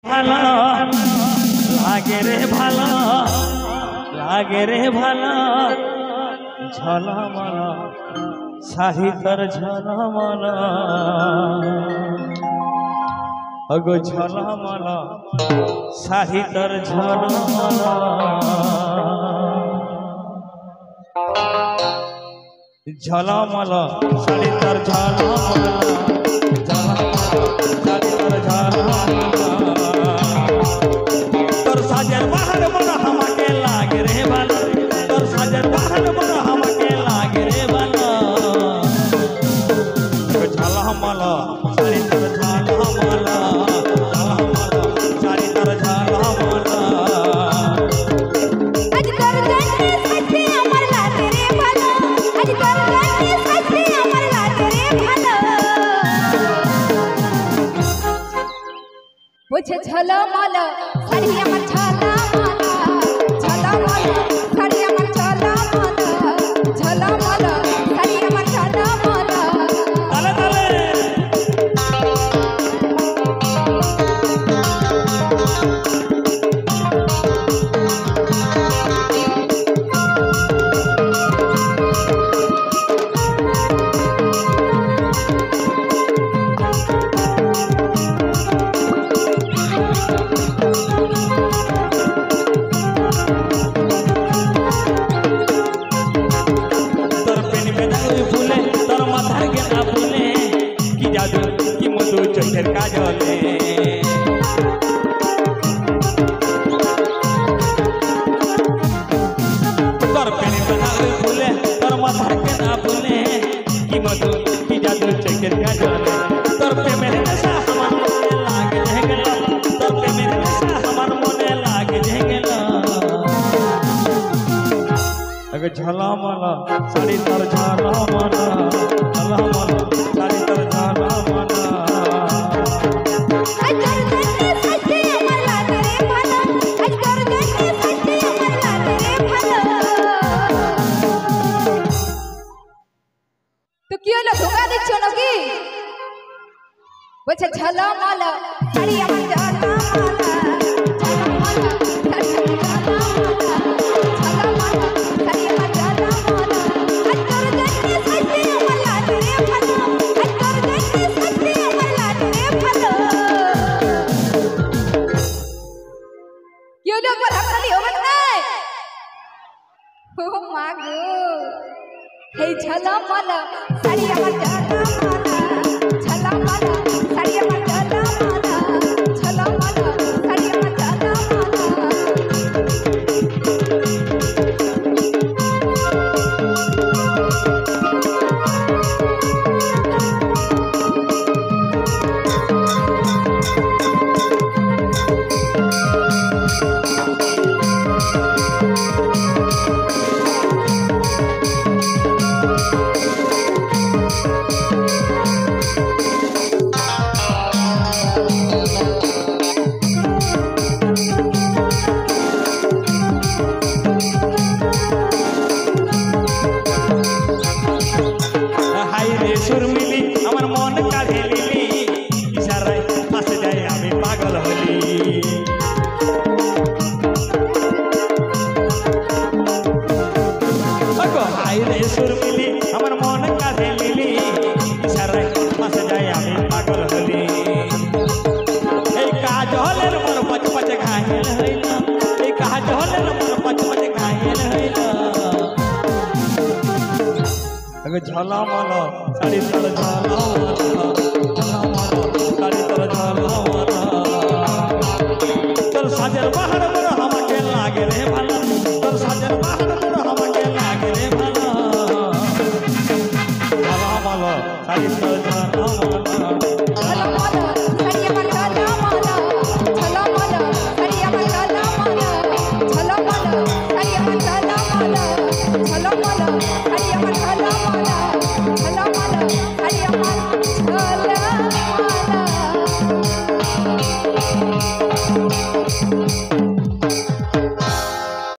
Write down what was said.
ভালো লাগে রে ভালো ঝলমল সাহিত্যর ঝলমল অগো ঝলমল সাহিত্যর ঝলমল ঝলমল সাহিত্যর ঝলমল তোর সাজের বাহার বড় আমাকে লাগে রে ভালো তোর সাজের বাহার বড় আমাকে লাগে রে ভালো ঝলমল সারি তোর ঝলমল ঝলমল সারি তোর ঝলমল আজ তোর গানে সাথে আমার লাগে রে ভালো আজ তোর গানে সাথে আমার লাগে রে ভালো বুঝে ঝলমল সারি আমার ঝলমল ঝলমল সারি আমার ঝলমল ঝলমল সারি আমার ঝলমল তালে তালে চোখের কাজলে তোর পেনে বাঁধা ফুলে তোর মাথার কেনা ফুলে কি মধু কি জাদু চোখের কাজলে তোর প্রেমের নেশা আমার মনে লাগে গেল তোর প্রেমের নেশা আমার মনে লাগে গেল আগে ঝলমল সারি তোর ঝলমল ঝলমল সারি তোর ঝলমল বলছে ঝলমল সারি আমার ঝলমল ঝলমল সারি আমার ঝলমল আজ তোর গানে সাথে আমার লাগে রে ভালো আজ তোর গানে সাথে আমার লাগে রে ভালো কেউ লোক হাততালি হবে না ও মা গো এই ঝলমল সারি আমার ঝলমল ঝলমল সারি আমার ঝলমল ঝলমল সারি আমার সুরমিলি আমার মন কাঁধে নিলি ইশারায় ফাঁসে যায় আমি পাগল হলি হাই রে সুরমিলি আমার মন কাঁধে নিলি ইশারায় ফাঁসে যায় আমি পাগল হলি এই কাজ হলের মন পচে পচে ঘায়েল হইল এই কাজ হলের মন পচে পচে ঘায়েল হইল ঝলমল সারি তোর ঝলমল ঝলমল সারি তোর ঝলমল তোর সাজের বাহার বড় আমাকে লাগে রে ভালো তোর সাজের বাহার বড় আমাকে লাগে রে ভালো ঝলমল সারি তোর ঝলমল ঝলমল সারি আমার ঝলমল ঝলমল সারি আমার ঝলমল ঝলমল সারি আমার ঝলমল ঝলমল সারি